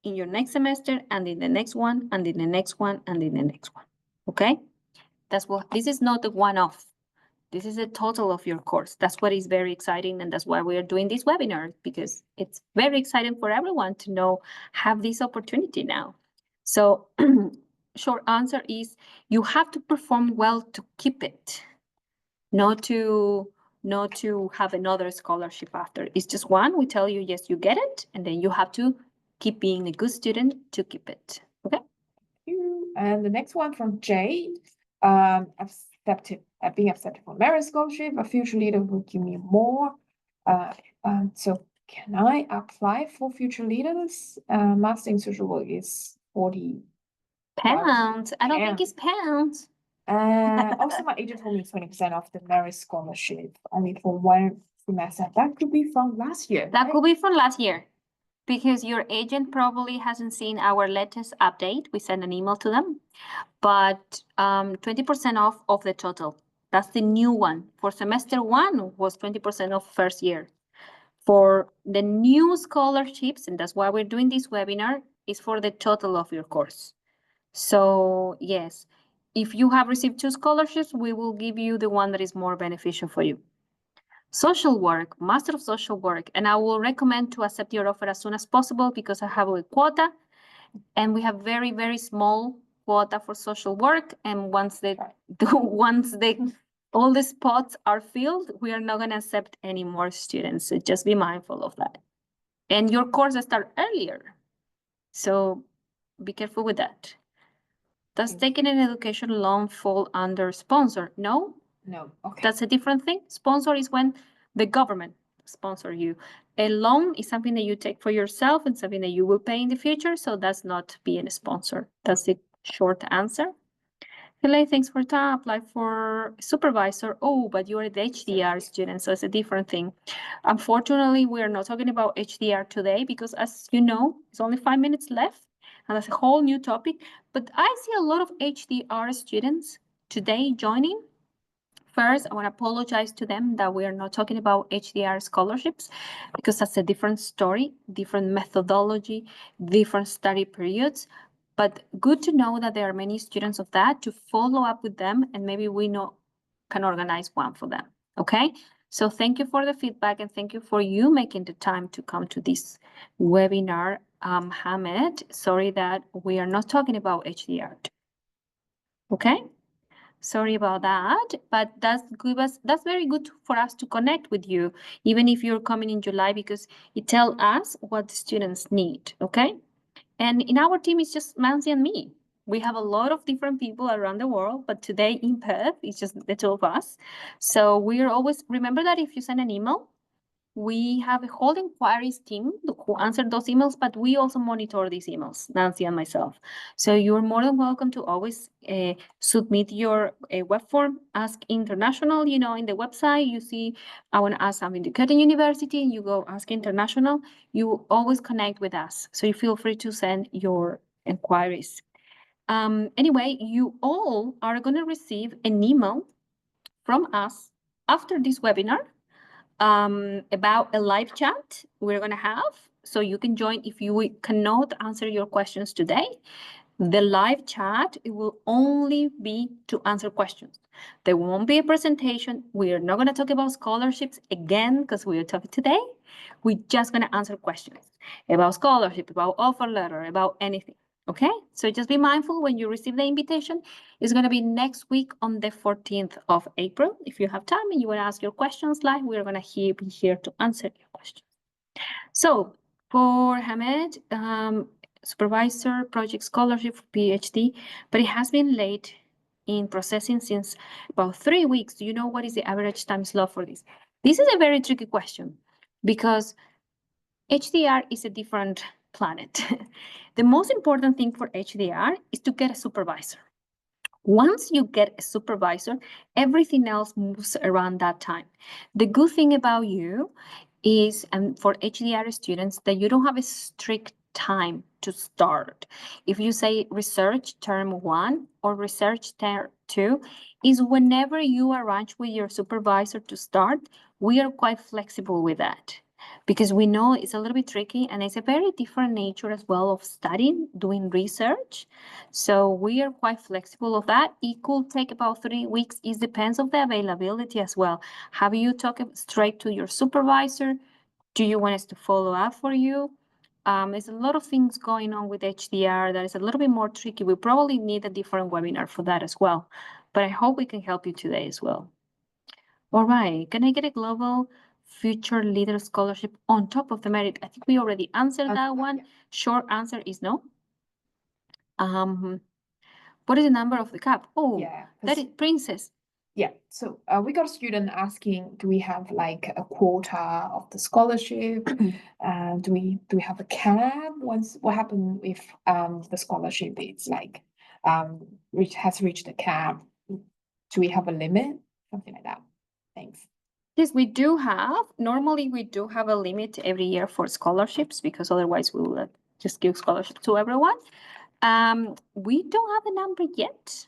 in your next semester and in the next one and in the next one and in the next one. Okay? That's what this is not a one-off. This is a total of your course. That's what is very exciting, and that's why we are doing this webinar, because it's very exciting for everyone to have this opportunity now. So short answer is you have to perform well to keep it, not to have another scholarship after. It's just one. We tell you, yes, you get it, and then you have to keep being a good student to keep it. Okay. And the next one from Jade. Being accepted for merit scholarship, a future leader will give me more. So can I apply for future leaders? Master in social work is 40 pounds. I don't think it's pounds. Also, my agent told me 20% of the merit scholarship only for one semester. That could be from last year. That could be from last year, because your agent probably hasn't seen our latest update. We sent an email to them, but 20% off of the total. That's the new one. For semester 1 was 20% off first year. For the new scholarships, and that's why we're doing this webinar, is for the total of your course. So yes, if you have received 2 scholarships, we will give you the one that is more beneficial for you. Social work, Master of Social Work, and I will recommend to accept your offer as soon as possible, because I have a quota, and we have very, very small quota for social work. And once all the spots are filled, we are not going to accept any more students. So just be mindful of that. And your courses start earlier, so be careful with that. Does taking an education loan fall under sponsor? No, No. Okay. That's a different thing. Sponsor is when the government sponsor you. A loan is something that you take for yourself and something that you will pay in the future. So that's not being a sponsor. That's the short answer. Hello, thanks for time. Apply for supervisor. Oh, but you're the HDR student, so it's a different thing. Unfortunately, we are not talking about HDR today because, as you know, it's only 5 minutes left, and that's a whole new topic. But I see a lot of HDR students today joining. First, I want to apologize to them that we are not talking about HDR scholarships because that's a different story, different methodology, different study periods. But good to know that there are many students of that to follow up with them, and maybe we can organize one for them. Okay. So thank you for the feedback and thank you for you making the time to come to this webinar. Hamed, sorry that we are not talking about HDR. Okay. Sorry about that, but that's very good for us to connect with you, even if you're coming in July, because it tells us what the students need, okay? And in our team, it's just Nancy and me. We have a lot of different people around the world, but today in Perth, it's just the two of us. So we're always, remember that if you send an email, we have a whole inquiries team who answer those emails, but we also monitor these emails, Nancy and myself. So you're more than welcome to always submit your web form. Ask International, you know, in the website, you see, I want to ask something to Curtin University, and you go Ask International. You always connect with us. So you feel free to send your inquiries. Anyway, you all are going to receive an email from us after this webinar about a live chat we're going to have. So you can join if you cannot answer your questions today. The live chat, it will only be to answer questions. There won't be a presentation. We are not going to talk about scholarships again because we are talking today. We're just going to answer questions about scholarship, about offer letter, about anything. Okay, so just be mindful when you receive the invitation. It's going to be next week on the 14th of April. If you have time and you want to ask your questions live, we're going to be here to answer your questions. So for Hamed, supervisor, project scholarship for PhD, but it has been late in processing since about 3 weeks. Do you know what is the average time slot for this? This is a very tricky question because HDR is a different planet. The most important thing for HDR is to get a supervisor. Once you get a supervisor, everything else moves around that time. The good thing about you is, and for HDR students, that you don't have a strict time to start. If you say research term 1 or research term 2, is whenever you arrange with your supervisor to start, we are quite flexible with that because we know it's a little bit tricky and it's a very different nature as well of studying, doing research. So we are quite flexible of that. It could take about 3 weeks. It depends on the availability as well. Have you talked straight to your supervisor? Do you want us to follow up for you? There's a lot of things going on with HDR that is a little bit more tricky. We probably need a different webinar for that as well. But I hope we can help you today as well. All right, can I get a global future leader scholarship on top of the merit? I think we already answered that one. Short answer is no. What is the number of the cap? Oh, Yeah, that is Princess. yeah. So we got a student asking, do we have like a quota of the scholarship? Do we have a cap? What happened if the scholarship is like has reached the cap? Do we have a limit? Something like that. Thanks. Yes, we do have. Normally, we do have a limit every year for scholarships because otherwise we will just give scholarships to everyone. We don't have a number yet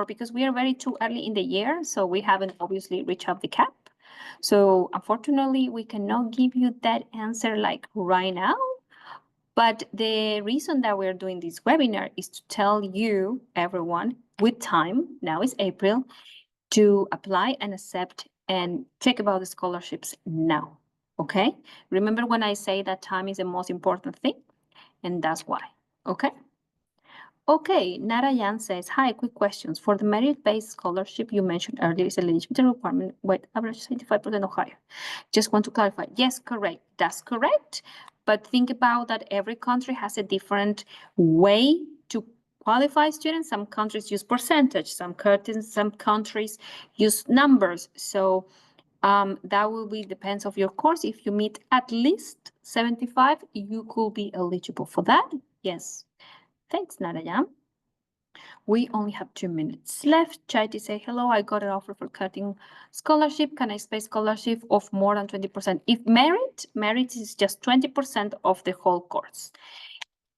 because we are very too early in the year, so we haven't obviously reached up the cap. So unfortunately, we cannot give you that answer like right now. But the reason that we're doing this webinar is to tell you, everyone, with time, now is April, to apply and accept and check about the scholarships now. Okay? Remember when I say that time is the most important thing? And that's why. Okay? Okay, Narayan says, hi, quick questions. For the merit-based scholarship you mentioned earlier, is eligibility requirement with average 75% or higher? Just want to clarify. Yes, correct. That's correct. But think about that every country has a different way to qualified students. Some countries use percentage, some countries use numbers. So that will be depends of your course. If you meet at least 75, you could be eligible for that. Yes. Thanks, Naraya. We only have 2 minutes left. Try to say, hello, I got an offer for Curtin scholarship. Can I expect scholarship of more than 20%? If merit is just 20% of the whole course.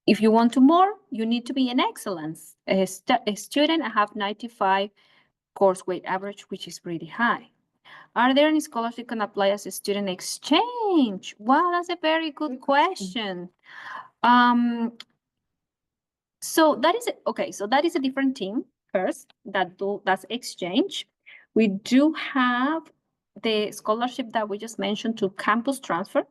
If you want to more, you need to be an excellence. A student, I have 95 course weight average, which is pretty high. Are there any scholarships can apply as a student exchange? Wow, that's a very good question. So that is it. Okay, so that is a different team first that's exchange. We do have the scholarship that we just mentioned to campus transfer,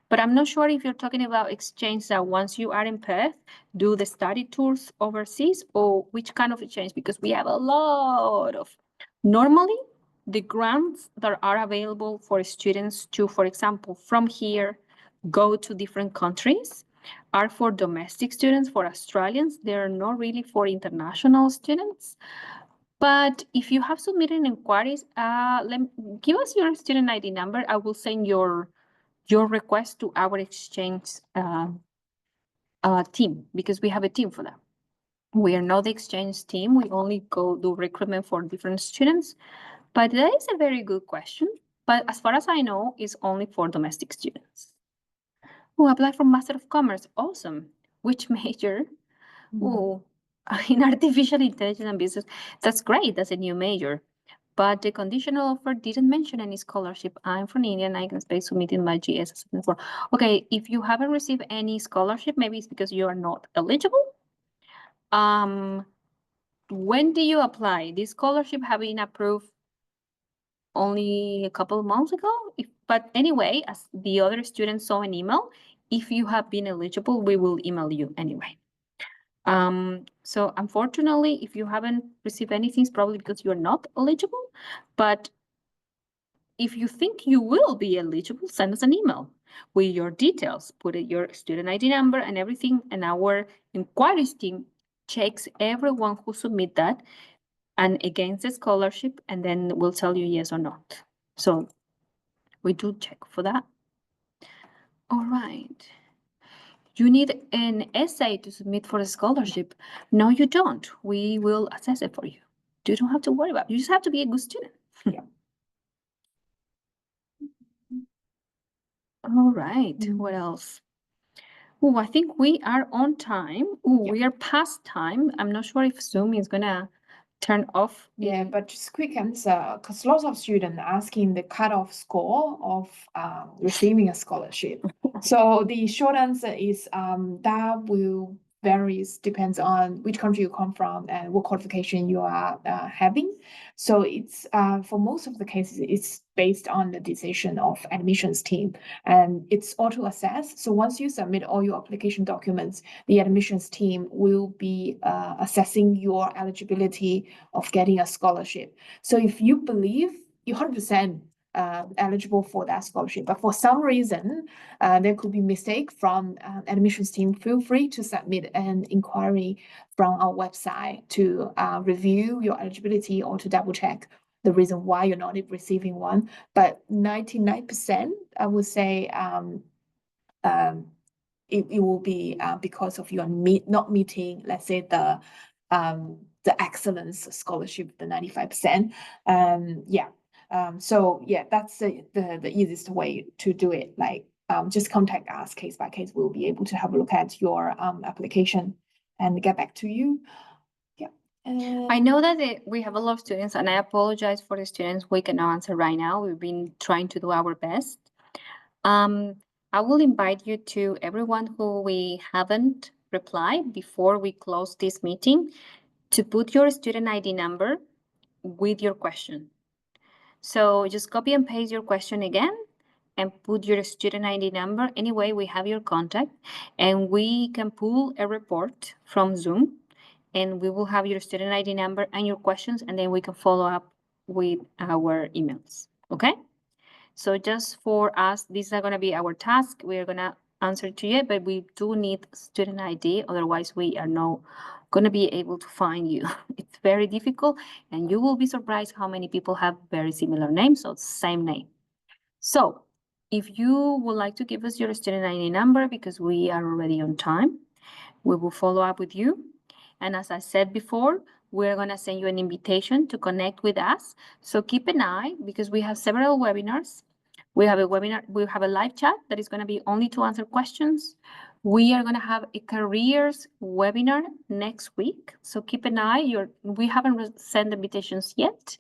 but I'm not sure if you're talking about exchange that once you are in Perth, do the study tours overseas, or which kind of exchange, because we have a lot of. Normally, the grants that are available for students to, for example, from here, go to different countries are for domestic students, for Australians. They're not really for international students. But if you have submitted inquiries, give us your student ID number. I will send your request to our exchange team, because we have a team for that. We are not the exchange team. We only go do recruitment for different students. But that is a very good question. But as far as I know, it's only for domestic students. Who apply for Master of Commerce? Awesome. Which major? Oh, in artificial intelligence and business. That's great. That's a new major. But the conditional offer didn't mention any scholarship. I'm from India and I can expect submitting my GS assessment for. Okay, if you haven't received any scholarship, maybe it's because you are not eligible. When do you apply? This scholarship have been approved only a couple of months ago. But anyway, as the other students saw an email, if you have been eligible, we will email you anyway. So unfortunately, if you haven't received anything, it's probably because you're not eligible. But if you think you will be eligible, send us an email with your details, put your student ID number and everything, and our inquiries team checks everyone who submit that and against the scholarship, and then we'll tell you yes or not. So we do check for that. All right. You need an essay to submit for a scholarship. No, you don't. We will assess it for you. You don't have to worry about it. You just have to be a good student. Yeah. All right. What else? Oh, I think we are on time. Oh, we are past time. I'm not sure if Zoom is gonna turn off. Yeah, but just quick answer, because lots of students asking the cutoff score of receiving a scholarship. So the short answer is that will varies, depends on which country you come from and what qualification you are having. So it's for most of the cases, it's based on the decision of admissions team, and it's auto assessed. So once you submit all your application documents, the admissions team will be assessing your eligibility of getting a scholarship. So if you believe you're 100% eligible for that scholarship, but for some reason there could be mistake from admissions team, feel free to submit an inquiry from our website to review your eligibility or to double check the reason why you're not receiving one. But 99%, I would say, it will be because of your not meeting, let's say, the excellence scholarship, the 95%. Yeah. So yeah, that's the easiest way to do it. Like just contact us case by case. We'll be able to have a look at your application and get back to you. Yeah. I know that we have a lot of students, and I apologize for the students we cannot answer right now. We've been trying to do our best. I will invite you to everyone who we haven't replied before we close this meeting to put your student ID number with your question. So just copy and paste your question again and put your student ID number. Anyway, we have your contact and we can pull a report from Zoom and we will have your student ID number and your questions, and then we can follow up with our emails. Okay? So just for us, this is going to be our task. We are going to answer to you, but we do need student ID. Otherwise, we are not going to be able to find you. It's very difficult, and you will be surprised how many people have very similar names or same name. So if you would like to give us your student ID number, because we are already on time, we will follow up with you. And as I said before, we're going to send you an invitation to connect with us. So keep an eye, because we have several webinars. We have a live chat that is going to be only to answer questions. We are going to have a careers webinar next week. So keep an eye. We haven't sent invitations yet,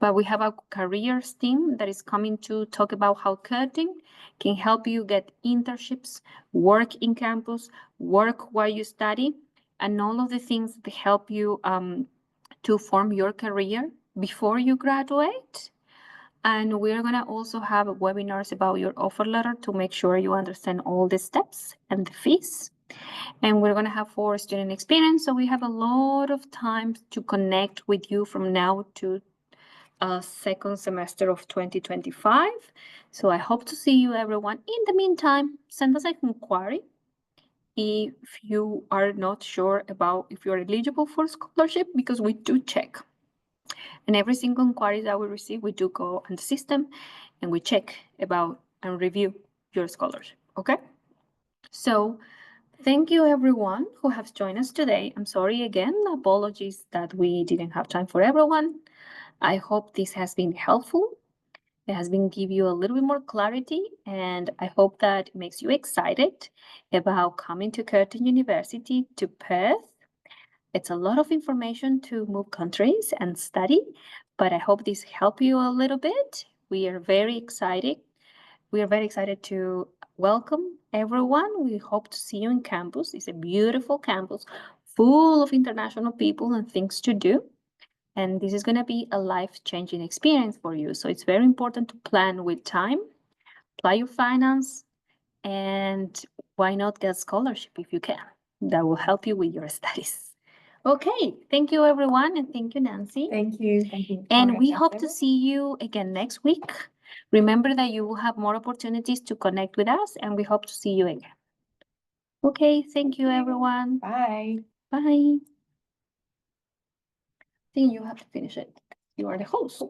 but we have a careers team that is coming to talk about how Curtin can help you get internships, work in campus, work while you study, and all of the things that help you to form your career before you graduate. And we're going to also have webinars about your offer letter to make sure you understand all the steps and the fees. And we're going to have for student experience. So we have a lot of time to connect with you from now to second semester of 2025. So I hope to see you, everyone. In the meantime, send us an inquiry if you are not sure about if you're eligible for scholarship, because we do check. And every single inquiry that we receive, we do go on the system and we check about and review your scholarship, okay? So thank you everyone who has joined us today. I'm sorry again, apologies that we didn't have time for everyone. I hope this has been helpful. It has been give you a little bit more clarity, and I hope that it makes you excited about coming to Curtin University to Perth. It's a lot of information to move countries and study, but I hope this helped you a little bit. We are very excited. We are very excited to welcome everyone. We hope to see you in campus. It's a beautiful campus full of international people and things to do. And this is going to be a life-changing experience for you. So it's very important to plan with time, apply your finance, and why not get scholarship if you can? That will help you with your studies. Okay, thank you everyone, and thank you, Nancy. Thank you. Thank you. And we hope to see you again next week. Remember that you will have more opportunities to connect with us, and we hope to see you again. Okay, thank you everyone. Bye. Bye. I think you have to finish it. You are the host.